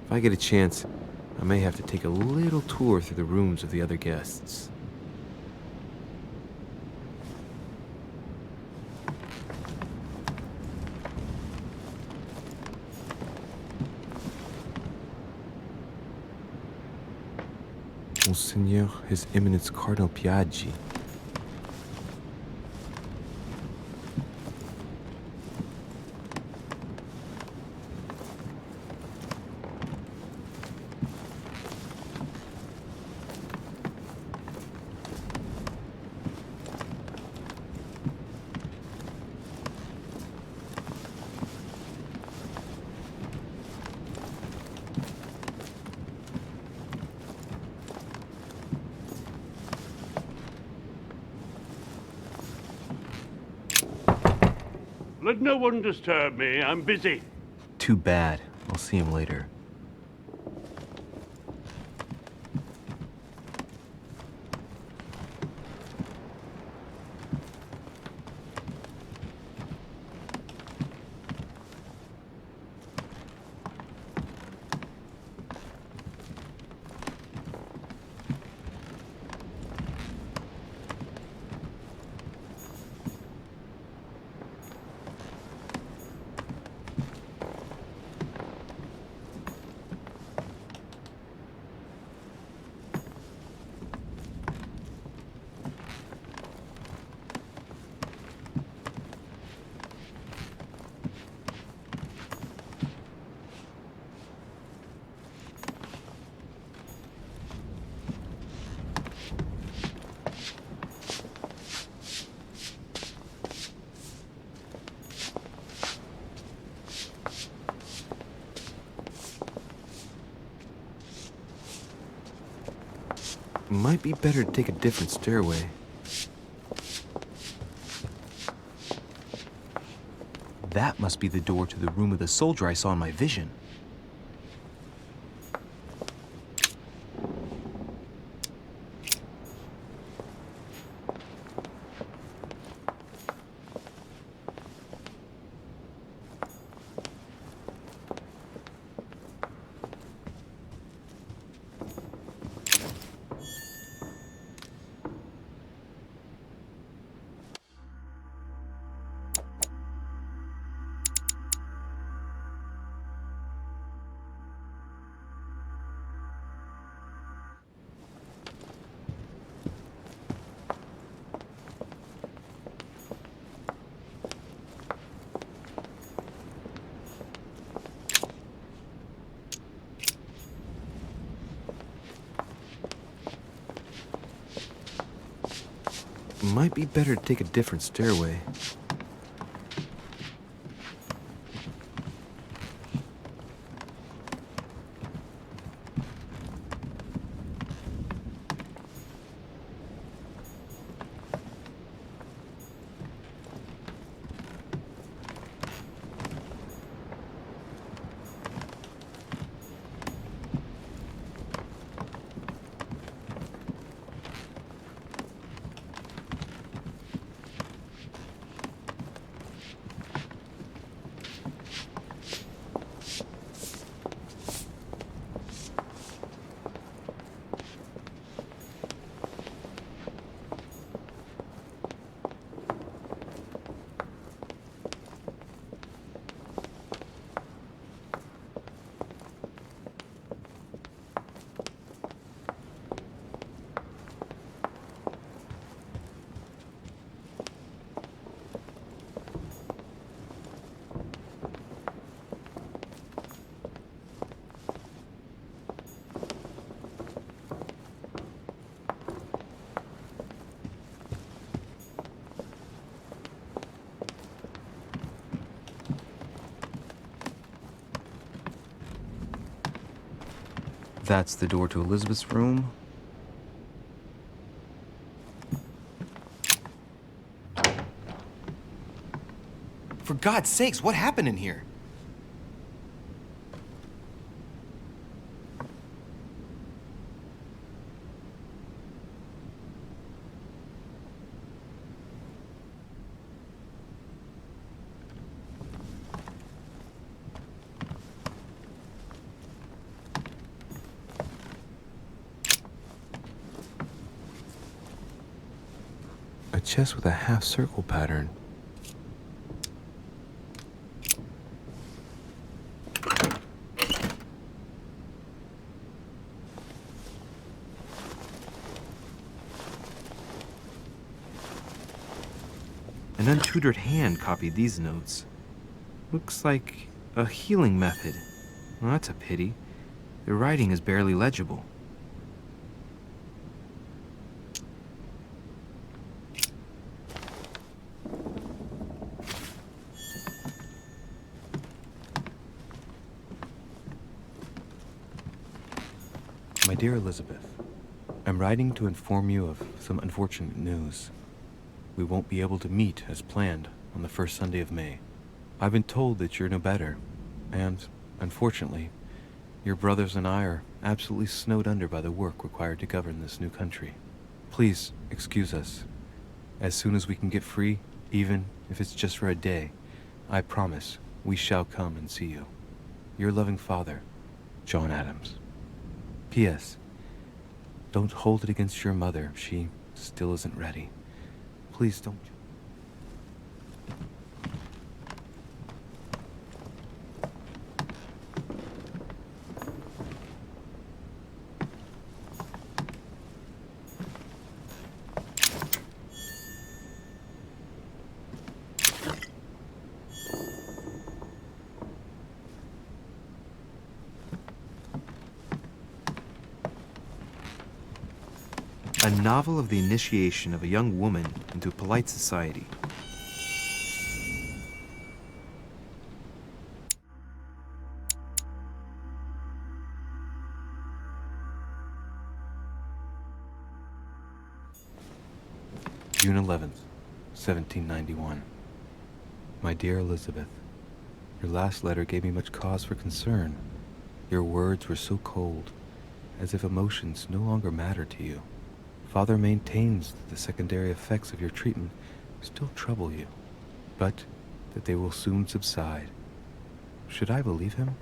If I get a chance, I may have to take a little tour through the rooms of the other guests. Monseigneur, His Eminence Cardinal Piaggi. Let no one disturb me. I'm busy. Too bad. I'll see him later. Might be better to take a different stairway. That must be the door to the room of the soldier I saw in my vision. Might be better to take a different stairway. That's the door to Elizabeth's room. For God's sakes, what happened in here? chest with a half-circle pattern. An untutored hand copied these notes. Looks like a healing method. Well, that's a pity. The writing is barely legible. My dear Elizabeth, I'm writing to inform you of some unfortunate news. We won't be able to meet as planned on the first Sunday of May. I've been told that you're no better, and, unfortunately, your brothers and I are absolutely snowed under by the work required to govern this new country. Please excuse us. As soon as we can get free, even if it's just for a day, I promise we shall come and see you. Your loving father, John Adams. P.S. Don't hold it against your mother. She still isn't ready. Please don't. A novel of the initiation of a young woman into polite society. June 11th, 1791. My dear Elizabeth, your last letter gave me much cause for concern. Your words were so cold, as if emotions no longer matter to you. Father maintains that the secondary effects of your treatment still trouble you, but that they will soon subside. Should I believe him?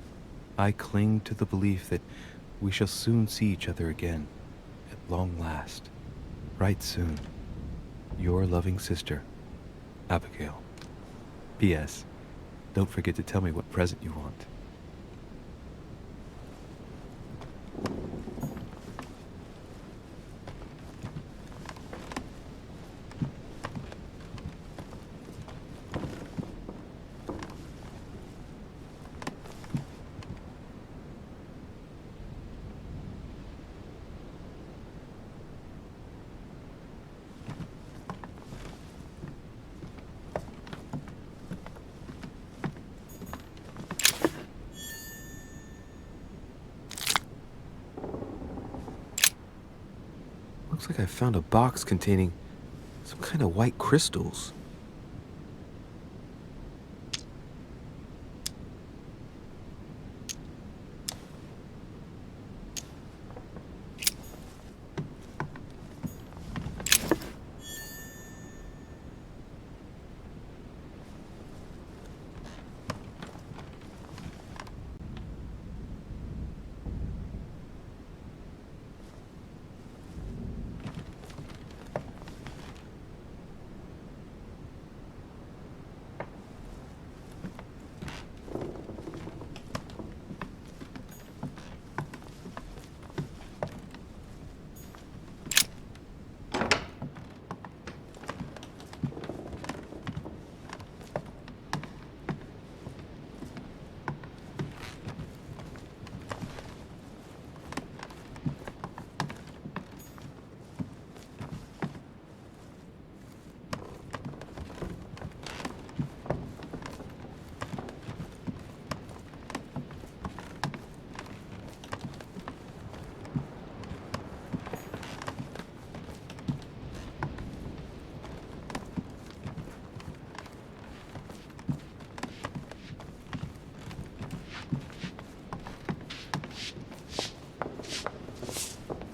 I cling to the belief that we shall soon see each other again, at long last. Right soon. Your loving sister, Abigail. P.S. Don't forget to tell me what present you want. Looks like I found a box containing some kind of white crystals.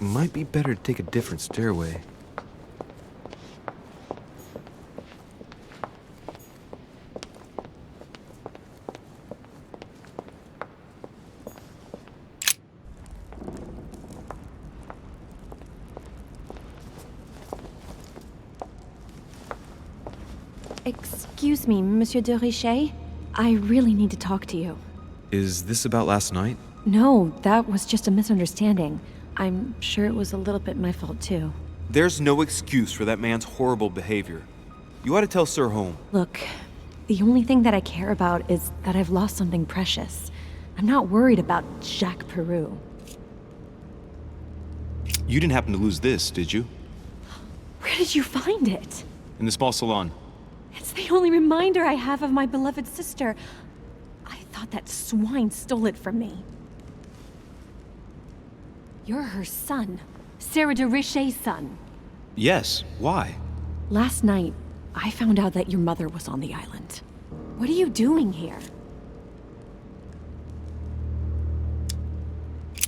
Might be better to take a different stairway. Excuse me, Monsieur de Richet. I really need to talk to you. Is this about last night? No, that was just a misunderstanding. I'm sure it was a little bit my fault, too. There's no excuse for that man's horrible behavior. You ought to tell Sir Home. Look, the only thing that I care about is that I've lost something precious. I'm not worried about Jacques Peru. You didn't happen to lose this, did you? Where did you find it? In the small salon. It's the only reminder I have of my beloved sister. I thought that swine stole it from me. You're her son. Sarah de Richet's son. Yes, why? Last night, I found out that your mother was on the island. What are you doing here?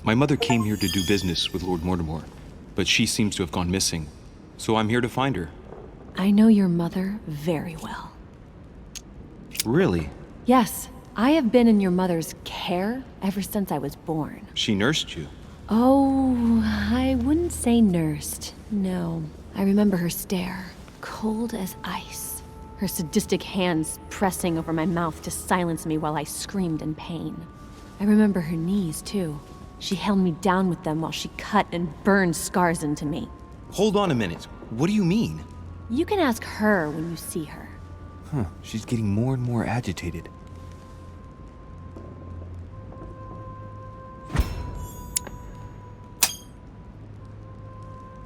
My mother came here to do business with Lord Mortimer, but she seems to have gone missing. So I'm here to find her. I know your mother very well. Really? Yes, I have been in your mother's care ever since I was born. She nursed you. Oh, I wouldn't say nursed. No. I remember her stare, cold as ice. Her sadistic hands pressing over my mouth to silence me while I screamed in pain. I remember her knees, too. She held me down with them while she cut and burned scars into me. Hold on a minute. What do you mean? You can ask her when you see her. Huh, she's getting more and more agitated.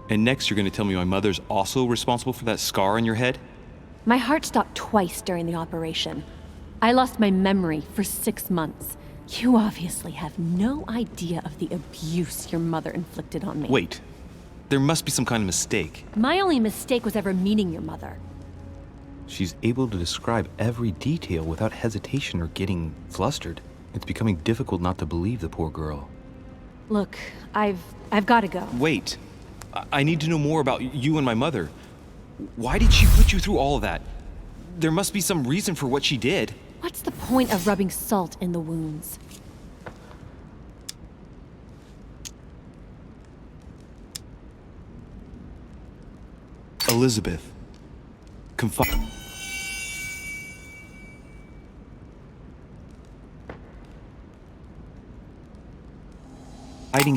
And next you're going to tell me my mother's also responsible for that scar on your head? My heart stopped twice during the operation. I lost my memory for 6 months. You obviously have no idea of the abuse your mother inflicted on me. Wait. There must be some kind of mistake. My only mistake was ever meeting your mother. She's able to describe every detail without hesitation or getting flustered. It's becoming difficult not to believe the poor girl. Look, I've got to go. Wait. I need to know more about you and my mother. Why did she put you through all of that? There must be some reason for what she did. What's the point of rubbing salt in the wounds? Elizabeth. Confiding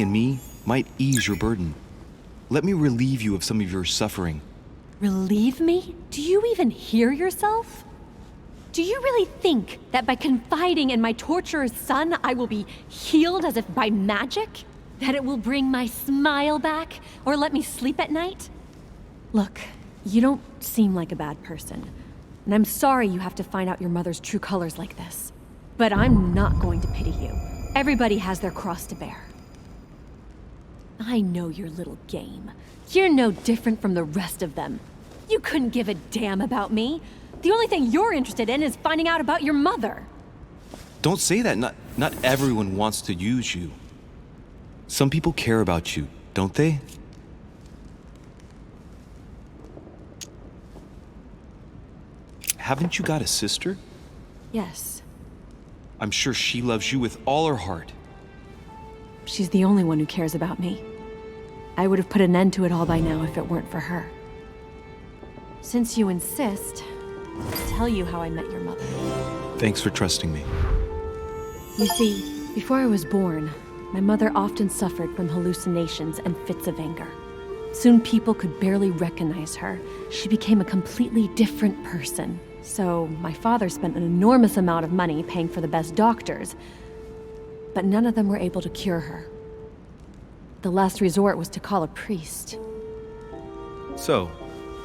in me might ease your burden. Let me relieve you of some of your suffering. Relieve me? Do you even hear yourself? Do you really think that by confiding in my torturer's son, I will be healed as if by magic? That it will bring my smile back or let me sleep at night? Look, you don't seem like a bad person, and I'm sorry you have to find out your mother's true colors like this. But I'm not going to pity you. Everybody has their cross to bear. I know your little game. You're no different from the rest of them. You couldn't give a damn about me. The only thing you're interested in is finding out about your mother. Don't say that. Not everyone wants to use you. Some people care about you, don't they? Haven't you got a sister? Yes. I'm sure she loves you with all her heart. She's the only one who cares about me. I would have put an end to it all by now if it weren't for her. Since you insist, I'll tell you how I met your mother. Thanks for trusting me. You see, before I was born, my mother often suffered from hallucinations and fits of anger. Soon people could barely recognize her. She became a completely different person. So my father spent an enormous amount of money paying for the best doctors, but none of them were able to cure her. The last resort was to call a priest. So,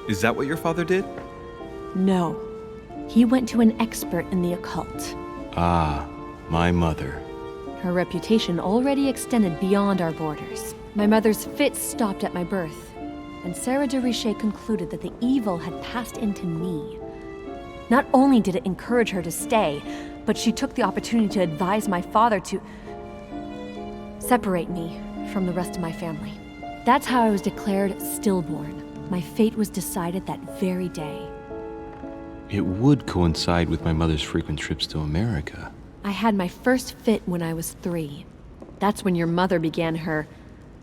is that what your father did? No. He went to an expert in the occult. Ah, my mother. Her reputation already extended beyond our borders. My mother's fits stopped at my birth, and Sarah de Richet concluded that the evil had passed into me. Not only did it encourage her to stay, but she took the opportunity to advise my father to separate me from the rest of my family. That's how I was declared stillborn. My fate was decided that very day. It would coincide with my mother's frequent trips to America. I had my first fit when I was 3. That's when your mother began her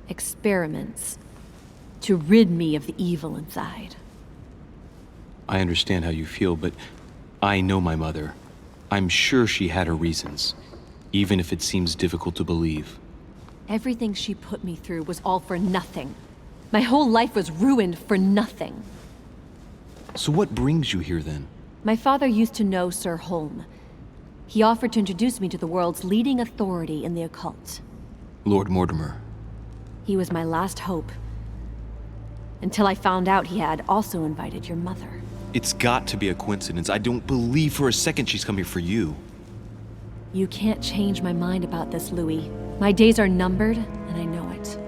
experiments to rid me of the evil inside. I understand how you feel, but I know my mother. I'm sure she had her reasons, even if it seems difficult to believe. Everything she put me through was all for nothing. My whole life was ruined for nothing. So what brings you here then? My father used to know Sir Holm. He offered to introduce me to the world's leading authority in the occult. Lord Mortimer. He was my last hope. Until I found out he had also invited your mother. It's got to be a coincidence. I don't believe for a second she's come here for you. You can't change my mind about this, Louis. My days are numbered, and I know it.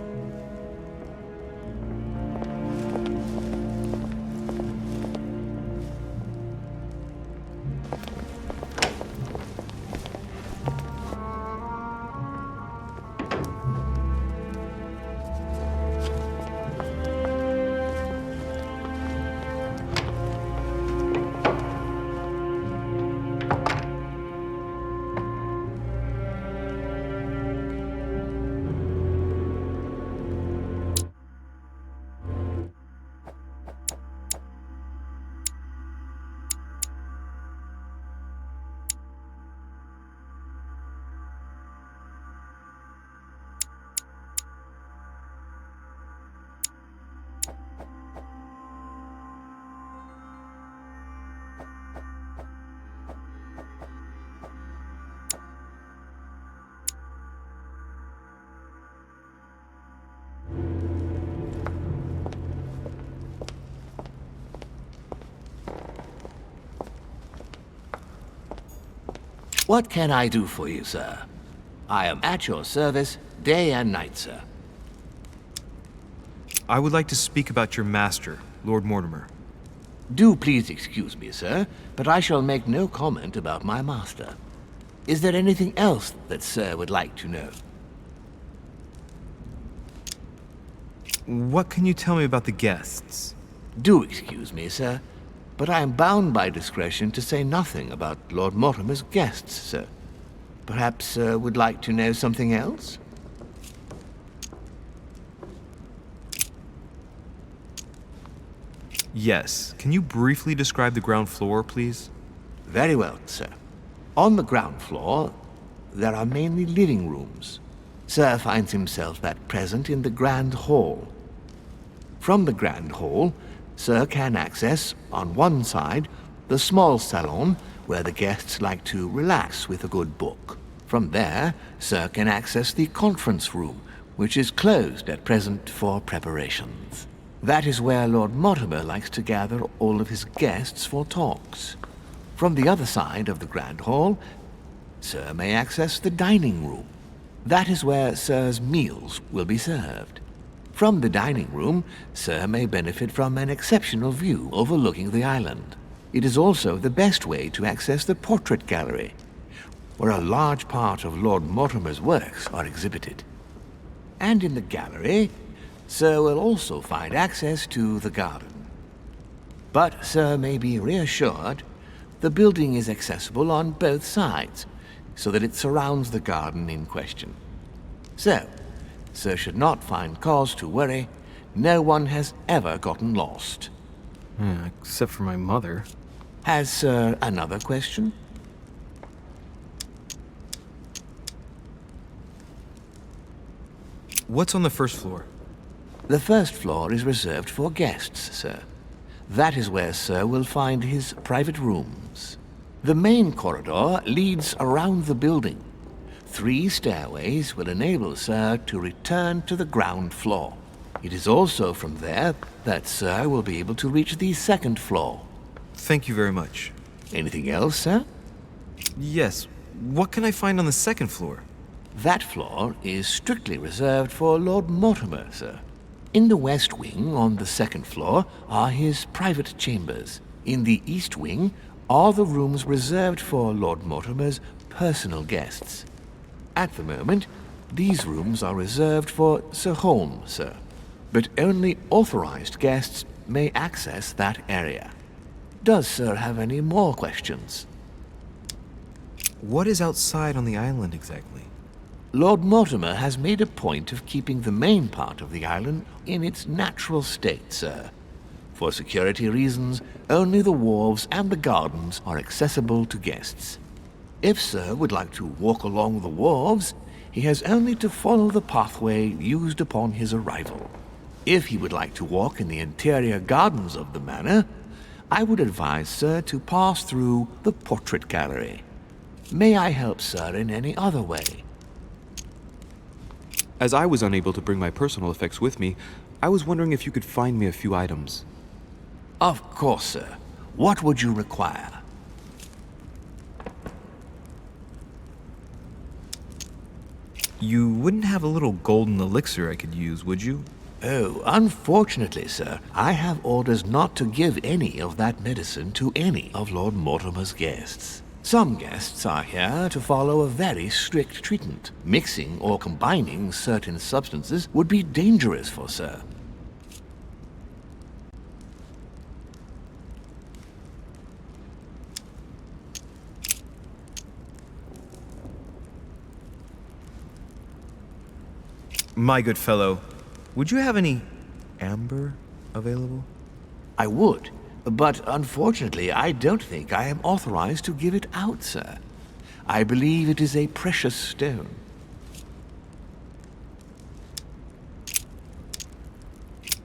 What can I do for you, sir? I am at your service, day and night, sir. I would like to speak about your master, Lord Mortimer. Do please excuse me, sir, but I shall make no comment about my master. Is there anything else that sir would like to know? What can you tell me about the guests? Do excuse me, sir, but I am bound by discretion to say nothing about Lord Mortimer's guests, sir. Perhaps sir would like to know something else? Yes. Can you briefly describe the ground floor, please? Very well, sir. On the ground floor, there are mainly living rooms. Sir finds himself at present in the Grand Hall. From the Grand Hall, Sir can access, on one side, the small salon where the guests like to relax with a good book. From there, Sir can access the conference room, which is closed at present for preparations. That is where Lord Mortimer likes to gather all of his guests for talks. From the other side of the Grand Hall, Sir may access the dining room. That is where Sir's meals will be served. From the dining room, Sir may benefit from an exceptional view overlooking the island. It is also the best way to access the portrait gallery, where a large part of Lord Mortimer's works are exhibited. And in the gallery, Sir will also find access to the garden. But Sir may be reassured the building is accessible on both sides, so that it surrounds the garden in question. So, Sir should not find cause to worry. No one has ever gotten lost. Except for my mother. Has Sir another question? What's on the first floor? The first floor is reserved for guests, sir. That is where Sir will find his private rooms. The main corridor leads around the building. 3 stairways will enable Sir to return to the ground floor. It is also from there that Sir will be able to reach the second floor. Thank you very much. Anything else, sir? Yes. What can I find on the second floor? That floor is strictly reserved for Lord Mortimer, sir. In the west wing on the second floor are his private chambers. In the east wing are the rooms reserved for Lord Mortimer's personal guests. At the moment, these rooms are reserved for Sir Holm, sir. But only authorized guests may access that area. Does Sir have any more questions? What is outside on the island exactly? Lord Mortimer has made a point of keeping the main part of the island in its natural state, sir. For security reasons, only the wharves and the gardens are accessible to guests. If Sir would like to walk along the wharves, he has only to follow the pathway used upon his arrival. If he would like to walk in the interior gardens of the manor, I would advise Sir to pass through the portrait gallery. May I help Sir in any other way? As I was unable to bring my personal effects with me, I was wondering if you could find me a few items. Of course, Sir. What would you require? You wouldn't have a little golden elixir I could use, would you? Oh, unfortunately, sir, I have orders not to give any of that medicine to any of Lord Mortimer's guests. Some guests are here to follow a very strict treatment. Mixing or combining certain substances would be dangerous for Sir. My good fellow, would you have any amber available? I would, but unfortunately I don't think I am authorized to give it out, sir. I believe it is a precious stone.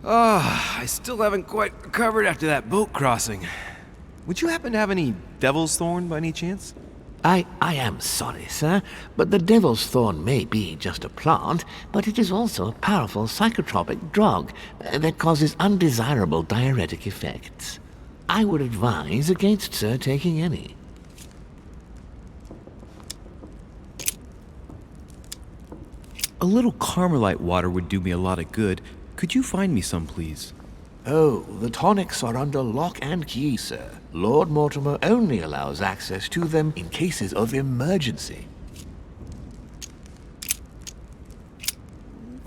I still haven't quite recovered after that boat crossing. Would you happen to have any devil's thorn by any chance? I am sorry, sir, but the devil's thorn may be just a plant, but it is also a powerful psychotropic drug that causes undesirable diuretic effects. I would advise against Sir taking any. A little Carmelite water would do me a lot of good. Could you find me some, please? Oh, the tonics are under lock and key, sir. Lord Mortimer only allows access to them in cases of emergency.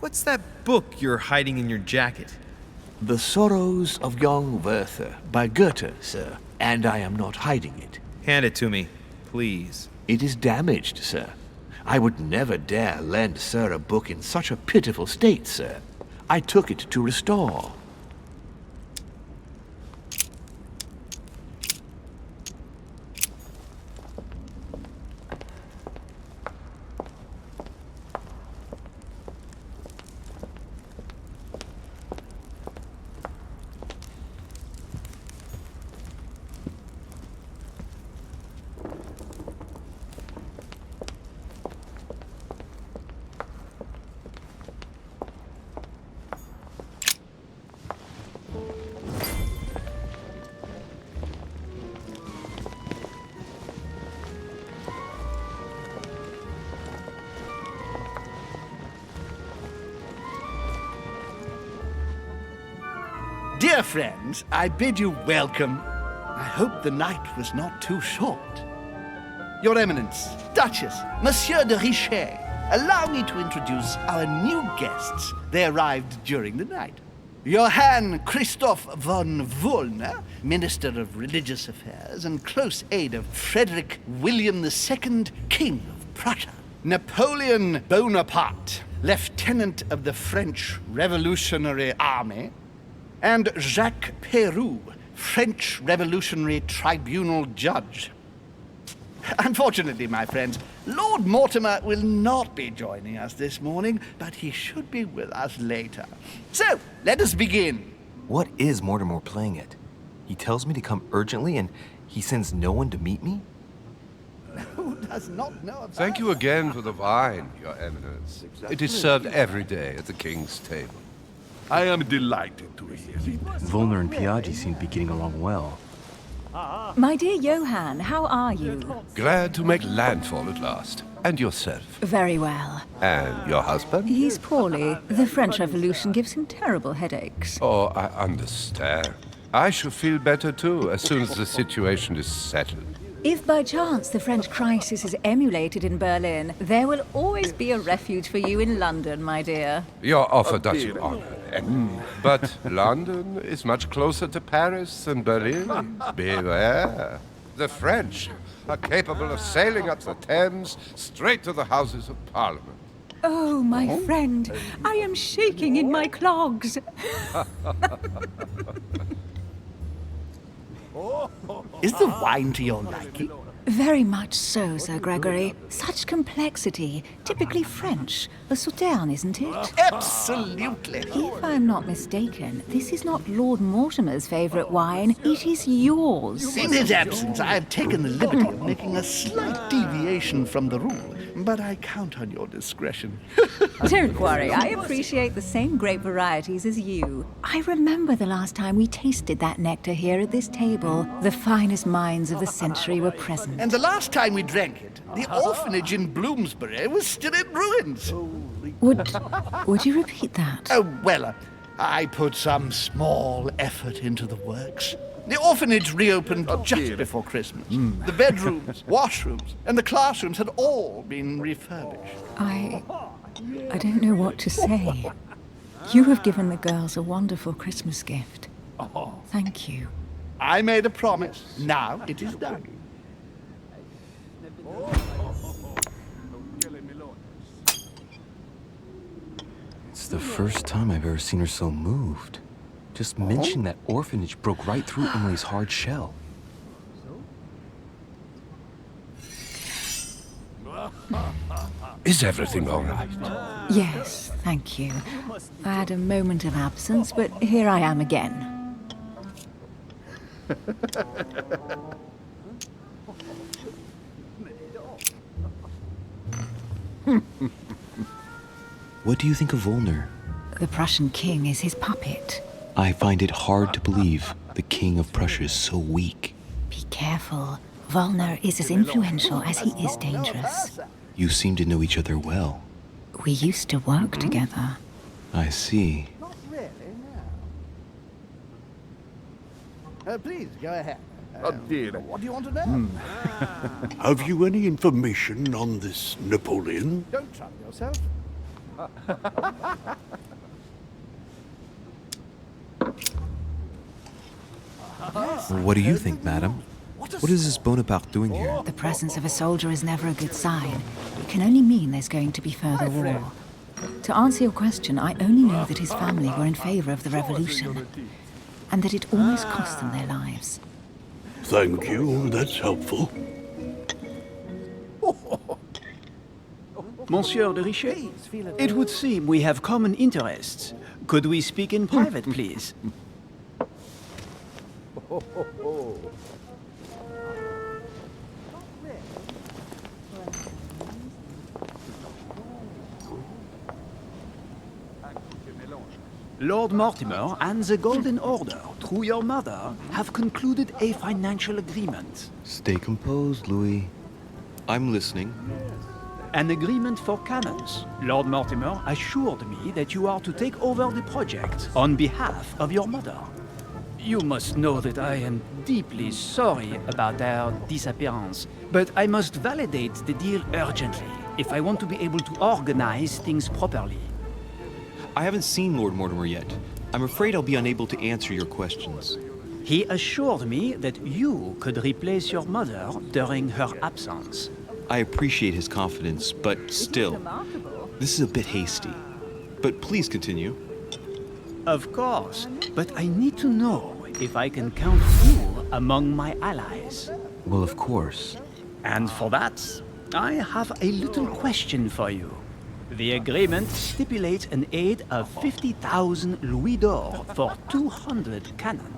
What's that book you're hiding in your jacket? The Sorrows of Young Werther by Goethe, sir, and I am not hiding it. Hand it to me, please. It is damaged, sir. I would never dare lend Sir a book in such a pitiful state, sir. I took it to restore. Dear friends, I bid you welcome. I hope the night was not too short. Your Eminence, Duchess, Monsieur de Richet, allow me to introduce our new guests. They arrived during the night. Johann Christoph von Wollner, Minister of Religious Affairs and close aide of Frederick William II, King of Prussia. Napoleon Bonaparte, Lieutenant of the French Revolutionary Army. And Jacques Peroux, French Revolutionary Tribunal Judge. Unfortunately, my friends, Lord Mortimer will not be joining us this morning, but he should be with us later. So, let us begin. What is Mortimer playing at? He tells me to come urgently and he sends no one to meet me? Who does not know about Thank you again for the wine, Your Eminence. It is served every day at the King's table. I am delighted to hear it. Volner and Piaggi seem to be getting along well. My dear Johann, how are you? Glad to make landfall at last. And yourself? Very well. And your husband? He's poorly. The French Revolution gives him terrible headaches. Oh, I understand. I shall feel better too, as soon as the situation is settled. If by chance the French crisis is emulated in Berlin, there will always be a refuge for you in London, my dear. Your offer does you honor. But London is much closer to Paris than Berlin. Beware. The French are capable of sailing up the Thames straight to the Houses of Parliament. Oh, my friend, I am shaking in my clogs. Is the wine to your liking? Very much so, Sir Gregory. Such complexity. Typically French. A sauterne, isn't it? Absolutely. If I'm not mistaken, this is not Lord Mortimer's favourite wine. It is yours. In his absence, I have taken the liberty of making a slight deviation from the rule, but I count on your discretion. Don't worry, I appreciate the same grape varieties as you. I remember the last time we tasted that nectar here at this table. The finest minds of the century were present. And the last time we drank it, the orphanage in Bloomsbury was still in ruins. Would you repeat that? Oh, well, I put some small effort into the works. The orphanage reopened just before Christmas. The bedrooms, washrooms, and the classrooms had all been refurbished. I don't know what to say. You have given the girls a wonderful Christmas gift. Thank you. I made a promise. Now it is done. It's the first time I've ever seen her so moved. Just mentioning that orphanage broke right through Emily's hard shell. Is everything all right? Yes, thank you. I had a moment of absence, but here I am again. What do you think of Volner? The Prussian king is his puppet. I find it hard to believe the king of Prussia is so weak. Be careful. Volner is as influential as he is dangerous. You seem to know each other well. We used to work together. I see. Not really, no. Please, go ahead. What do you want to know? Have you any information on this Napoleon? Don't trouble yourself. What do you think, madam? What is this Bonaparte doing here? The presence of a soldier is never a good sign. It can only mean there's going to be further war. To answer your question, I only know that his family were in favor of the revolution, and that it almost cost them their lives. Thank you, that's helpful. Monsieur de Richet, it would seem we have common interests. Could we speak in private, please? Lord Mortimer and the Golden Order, through your mother, have concluded a financial agreement. Stay composed, Louis. I'm listening. An agreement for cannons. Lord Mortimer assured me that you are to take over the project on behalf of your mother. You must know that I am deeply sorry about their disappearance, but I must validate the deal urgently if I want to be able to organize things properly. I haven't seen Lord Mortimer yet. I'm afraid I'll be unable to answer your questions. He assured me that you could replace your mother during her absence. I appreciate his confidence, but still, this is a bit hasty. But please continue. Of course, but I need to know if I can count you among my allies. Well, of course. And for that, I have a little question for you. The agreement stipulates an aid of 50,000 louis d'or for 200 cannon.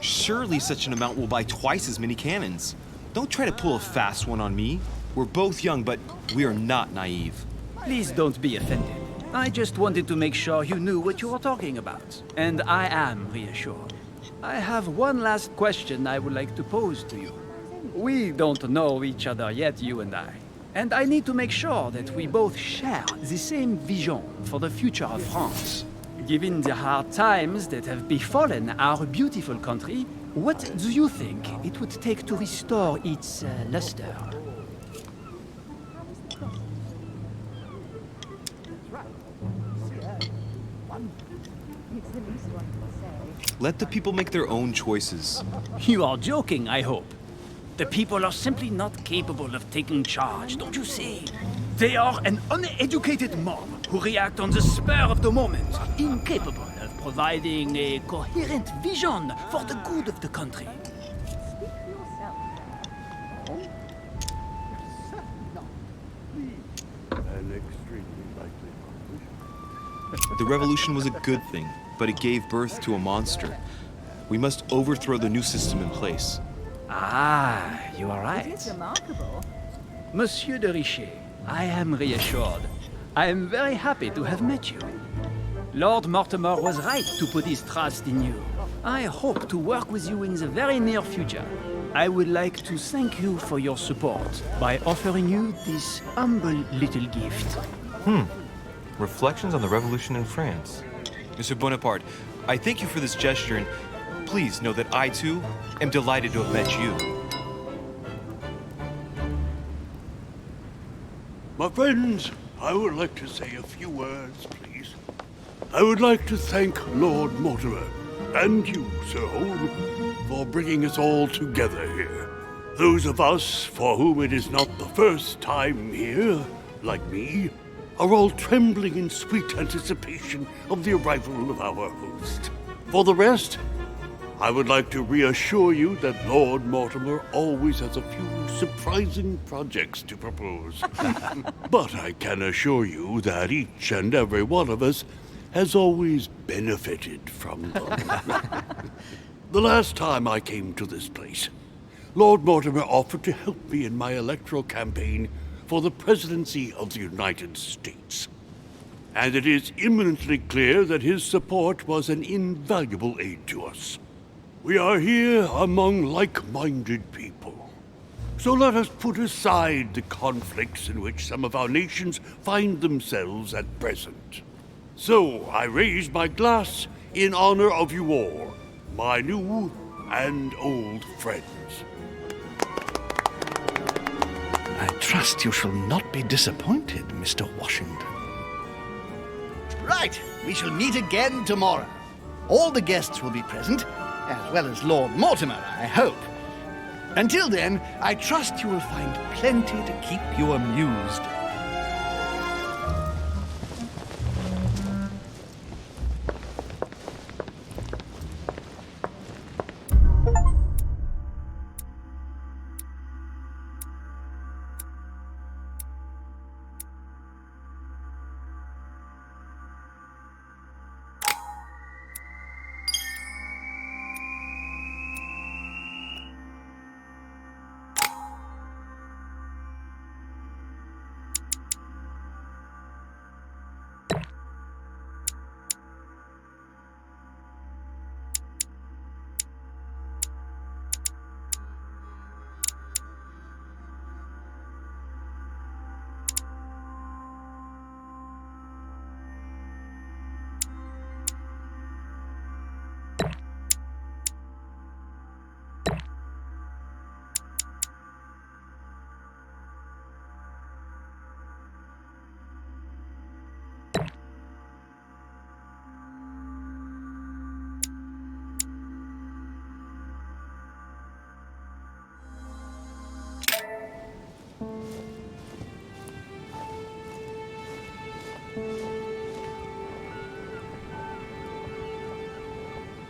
Surely such an amount will buy twice as many cannons. Don't try to pull a fast one on me. We're both young, but we are not naive. Please don't be offended. I just wanted to make sure you knew what you were talking about. And I am reassured. I have one last question I would like to pose to you. We don't know each other yet, you and I. And I need to make sure that we both share the same vision for the future of France. Given the hard times that have befallen our beautiful country, what do you think it would take to restore its luster? Let the people make their own choices. You are joking, I hope. The people are simply not capable of taking charge, don't you see? They are an uneducated mob who react on the spur of the moment, incapable of providing a coherent vision for the good of the country. The revolution was a good thing, but it gave birth to a monster. We must overthrow the new system in place. Ah, you are right. Remarkable. Monsieur de Richet, I am reassured. I am very happy to have met you. Lord Mortimer was right to put his trust in you. I hope to work with you in the very near future. I would like to thank you for your support by offering you this humble little gift. Reflections on the Revolution in France. Mr. Bonaparte, I thank you for this gesture, and please know that I, too, am delighted to have met you. My friends, I would like to say a few words, please. I would like to thank Lord Mortimer, and you, Sir Holm, for bringing us all together here. Those of us for whom it is not the first time here, like me, are all trembling in sweet anticipation of the arrival of our host. For the rest, I would like to reassure you that Lord Mortimer always has a few surprising projects to propose. But I can assure you that each and every one of us has always benefited from them. The last time I came to this place, Lord Mortimer offered to help me in my electoral campaign for the presidency of the United States. And it is eminently clear that his support was an invaluable aid to us. We are here among like-minded people. So let us put aside the conflicts in which some of our nations find themselves at present. So I raise my glass in honor of you all, my new and old friends. I trust you shall not be disappointed, Mr. Washington. Right, we shall meet again tomorrow. All the guests will be present, as well as Lord Mortimer, I hope. Until then, I trust you will find plenty to keep you amused.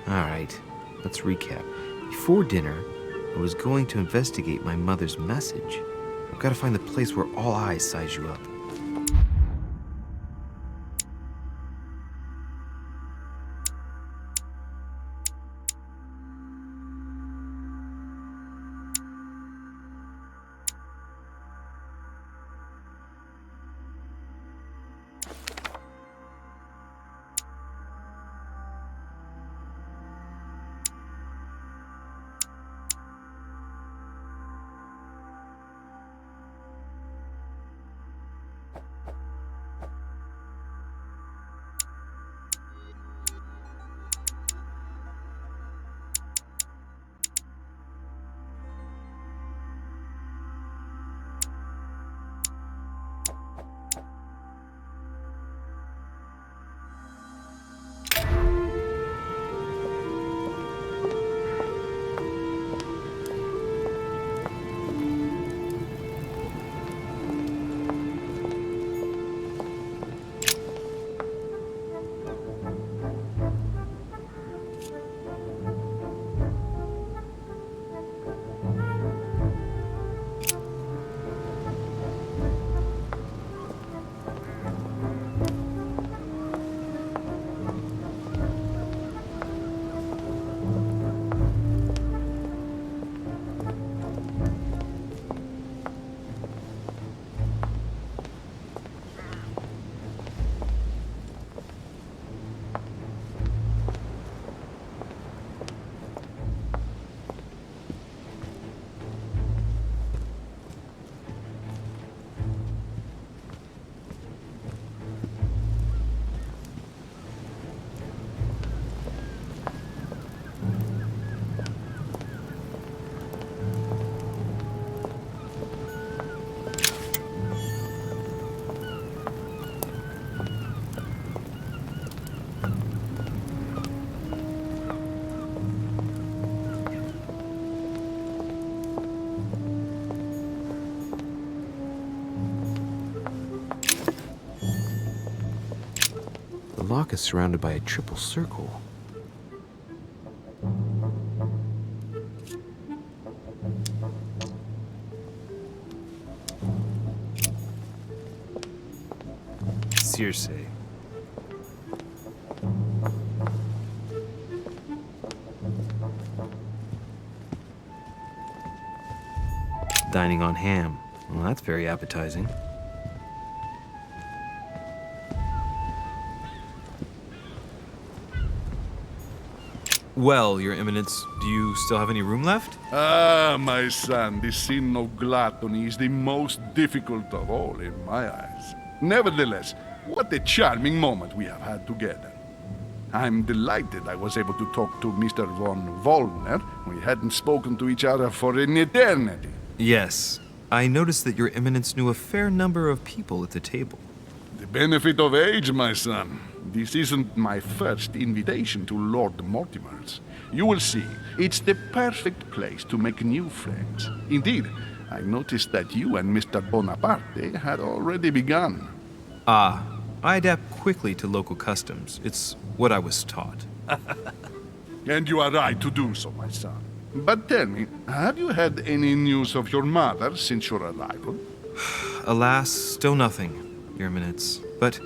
Alright, let's recap. Before dinner, I was going to investigate my mother's message. I've got to find the place where all eyes size you up. clock is surrounded by a triple circle. Circe. Dining on ham. Well, that's very appetizing. Well, Your Eminence, do you still have any room left? Ah, my son, the sin of gluttony is the most difficult of all in my eyes. Nevertheless, what a charming moment we have had together. I'm delighted I was able to talk to Mr. von Wollner. We hadn't spoken to each other for an eternity. Yes. I noticed that Your Eminence knew a fair number of people at the table. The benefit of age, my son. This isn't my first invitation to Lord Mortimer's. You will see, it's the perfect place to make new friends. Indeed, I noticed that you and Mr. Bonaparte had already begun. Ah, I adapt quickly to local customs. It's what I was taught. And you are right to do so, my son. But tell me, have you had any news of your mother since your arrival? Alas, still nothing, Your Eminence. But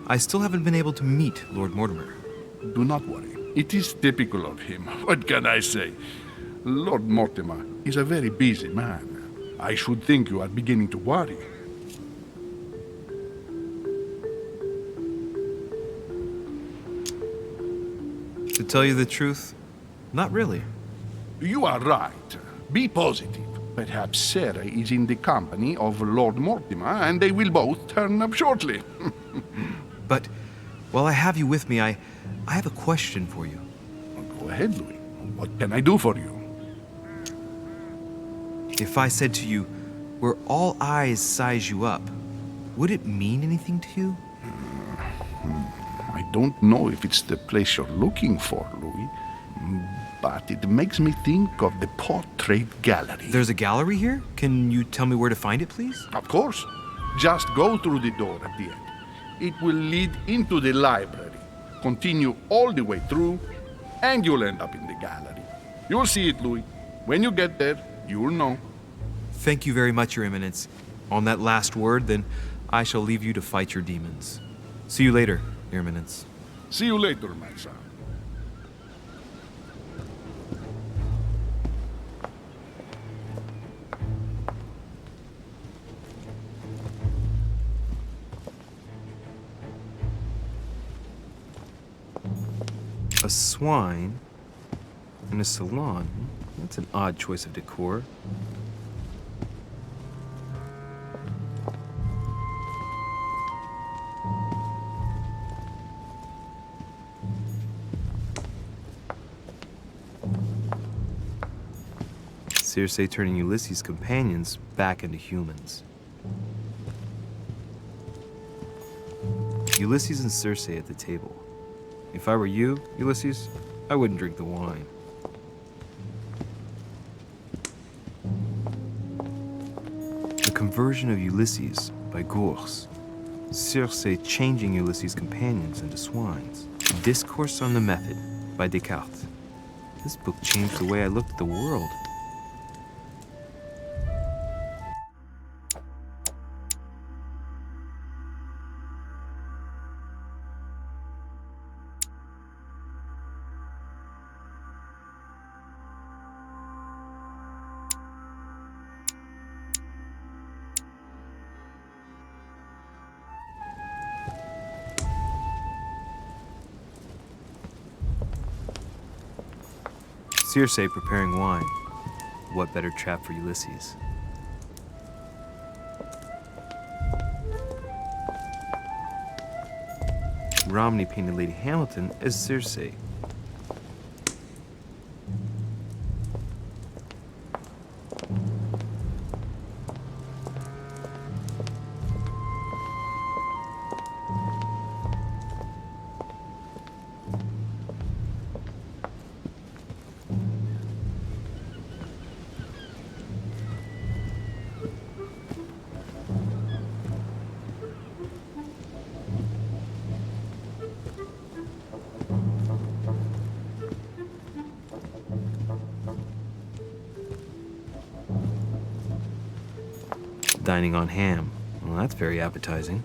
I still haven't been able to meet Lord Mortimer. Do not worry. It is typical of him. What can I say? Lord Mortimer is a very busy man. I should think you are beginning to worry. To tell you the truth, not really. You are right. Be positive. Perhaps Sarah is in the company of Lord Mortimer, and they will both turn up shortly. But while I have you with me, I have a question for you. Go ahead, Louis. What can I do for you? If I said to you, where all eyes size you up, would it mean anything to you? I don't know if it's the place you're looking for, Louis, but it makes me think of the portrait gallery. There's a gallery here? Can you tell me where to find it, please? Of course. Just go through the door at the end. It will lead into the library. Continue all the way through, and you'll end up in the gallery. You'll see it, Louis. When you get there, you'll know. Thank you very much, Your Eminence. On that last word, then, I shall leave you to fight your demons. See you later, Your Eminence. See you later, my son. A swine in a salon. That's an odd choice of decor. Circe turning Ulysses' companions back into humans. Ulysses and Circe at the table. If I were you, Ulysses, I wouldn't drink the wine. The conversion of Ulysses by Gurs. Circe changing Ulysses' companions into swines. Discourse on the Method by Descartes. This book changed the way I looked at the world. Circe preparing wine. What better trap for Ulysses? Romney painted Lady Hamilton as Circe. dining on ham. Well, that's very appetizing.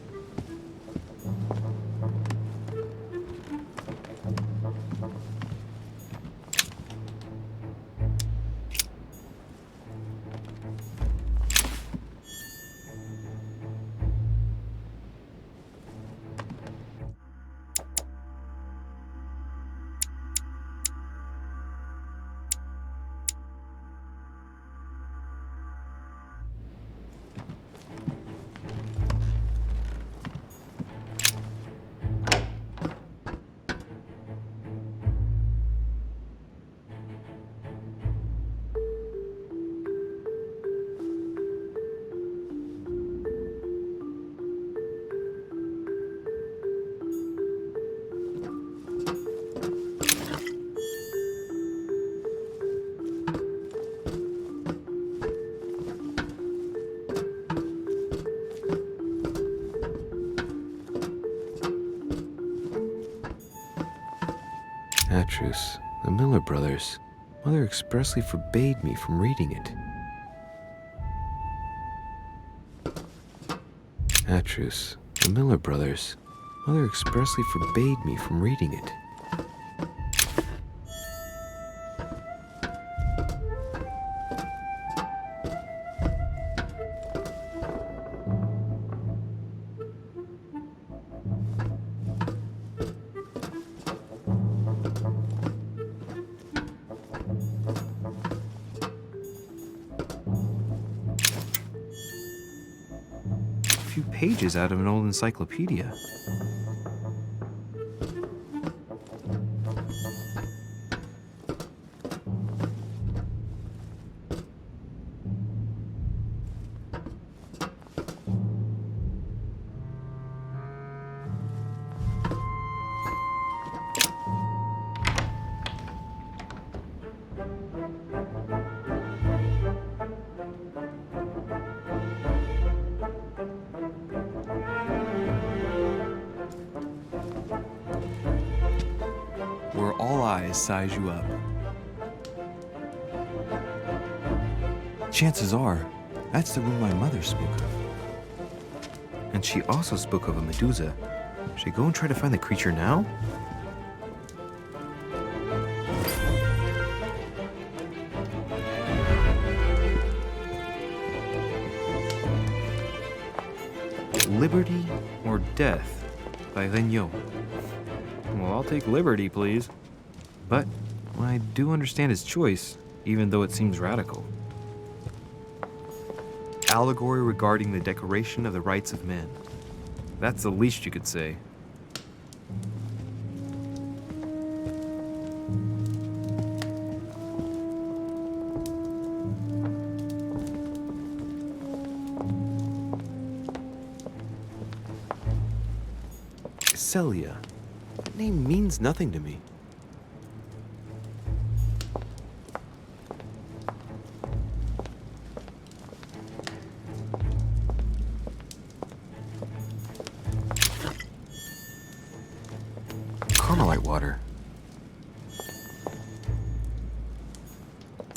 Atrus, the Miller brothers. Mother expressly forbade me from reading it. Atrus, the Miller brothers. Mother expressly forbade me from reading it. Pages out of an old encyclopedia. Size you up. Chances are, that's the room my mother spoke of. And she also spoke of a Medusa. Should I go and try to find the creature now? Liberty or Death by Reunion. Well, I'll take liberty, please. But I do understand his choice, even though it seems radical. Allegory regarding the declaration of the rights of men. That's the least you could say. Celia. That name means nothing to me. Water.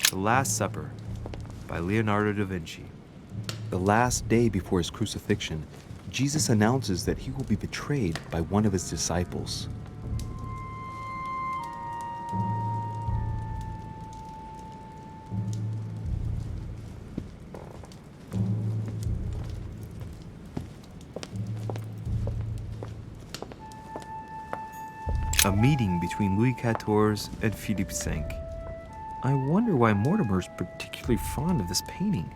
The Last Supper by Leonardo da Vinci. The last day before his crucifixion, Jesus announces that he will be betrayed by one of his disciples. A meeting between Louis XIV and Philippe V. I wonder why Mortimer's particularly fond of this painting.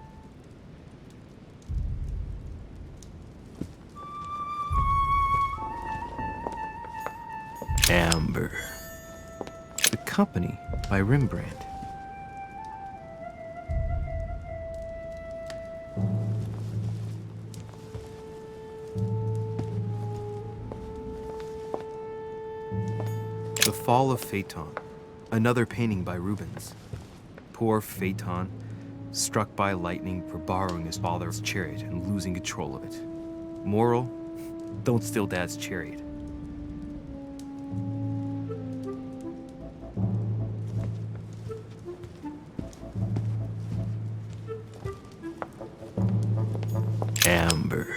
Amber. The Company by Rembrandt. The Fall of Phaeton, another painting by Rubens. Poor Phaeton, struck by lightning for borrowing his father's chariot and losing control of it. Moral, don't steal Dad's chariot. Amber.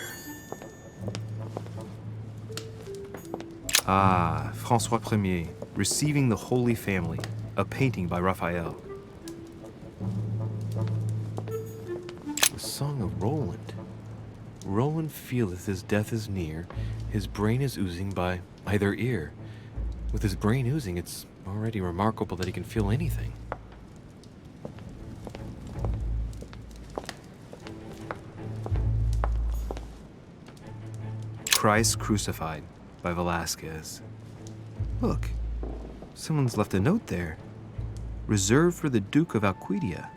Ah, François Ier, Receiving the Holy Family, a painting by Raphael. The Song of Roland. Roland feeleth his death is near, his brain is oozing by either ear. With his brain oozing, it's already remarkable that he can feel anything. Christ Crucified by Velasquez. Look, someone's left a note there. Reserved for the Duke of Alcudia.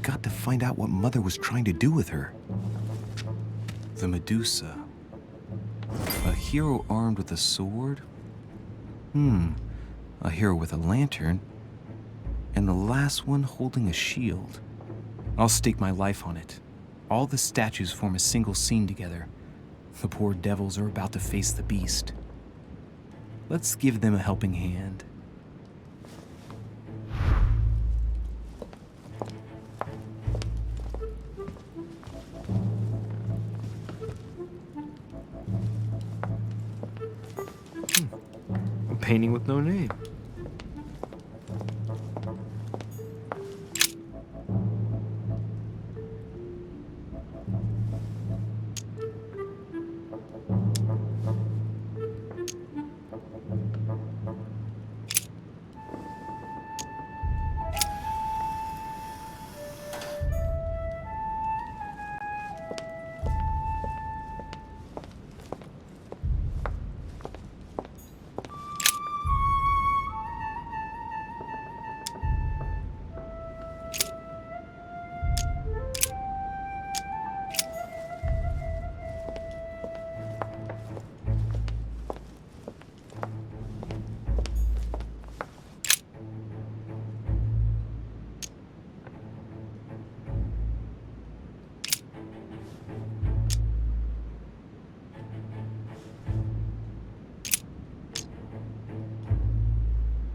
Got to find out what Mother was trying to do with her. The Medusa. A hero armed with a sword? A hero with a lantern. And the last one holding a shield. I'll stake my life on it. All the statues form a single scene together. The poor devils are about to face the beast. Let's give them a helping hand. Painting with no name.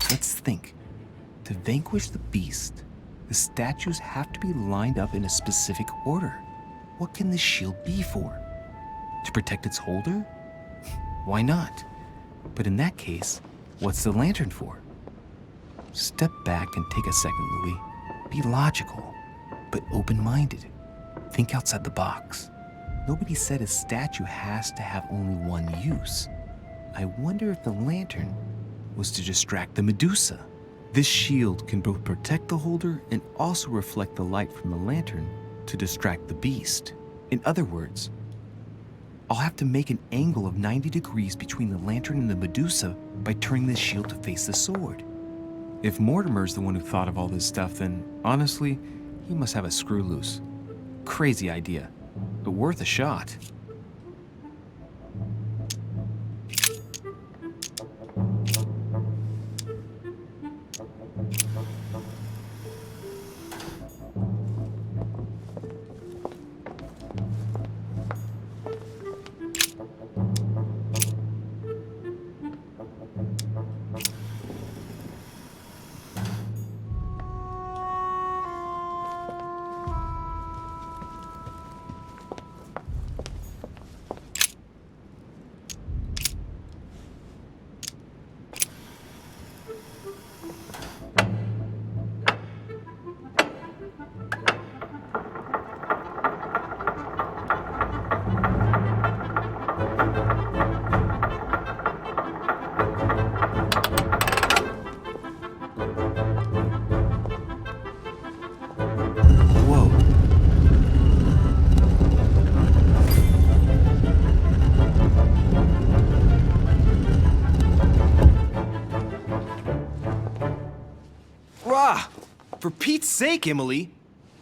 Let's think. To vanquish the beast, the statues have to be lined up in a specific order. What can this shield be for? To protect its holder? Why not? But in that case, what's the lantern for? Step back and take a second, Louis. Be logical, but open-minded. Think outside the box. Nobody said a statue has to have only one use. I wonder if the lantern was to distract the Medusa. This shield can both protect the holder and also reflect the light from the lantern to distract the beast. In other words, I'll have to make an angle of 90 degrees between the lantern and the Medusa by turning the shield to face the sword. If Mortimer's the one who thought of all this stuff, then honestly, he must have a screw loose. Crazy idea, but worth a shot. For Pete's sake, Emily!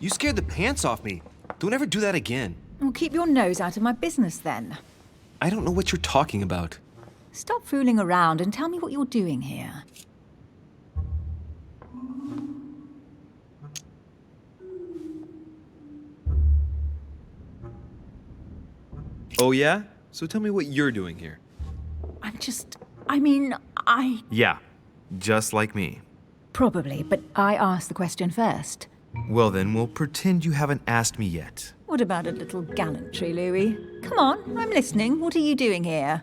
You scared the pants off me. Don't ever do that again. Well, keep your nose out of my business then. I don't know what you're talking about. Stop fooling around and tell me what you're doing here. Oh yeah? So tell me what you're doing here. Yeah, just like me. Probably, but I asked the question first. Well then, we'll pretend you haven't asked me yet. What about a little gallantry, Louis? Come on, I'm listening. What are you doing here?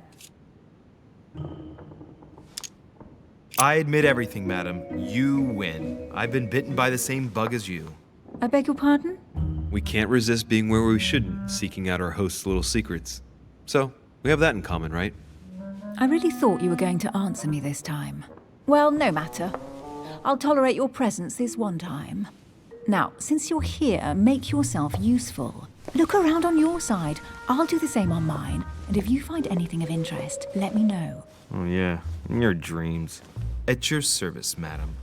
I admit everything, madam. You win. I've been bitten by the same bug as you. I beg your pardon? We can't resist being where we shouldn't, seeking out our host's little secrets. So, we have that in common, right? I really thought you were going to answer me this time. Well, no matter. I'll tolerate your presence this one time. Now, since you're here, make yourself useful. Look around on your side. I'll do the same on mine. And if you find anything of interest, let me know. Oh yeah, in your dreams. At your service, madam.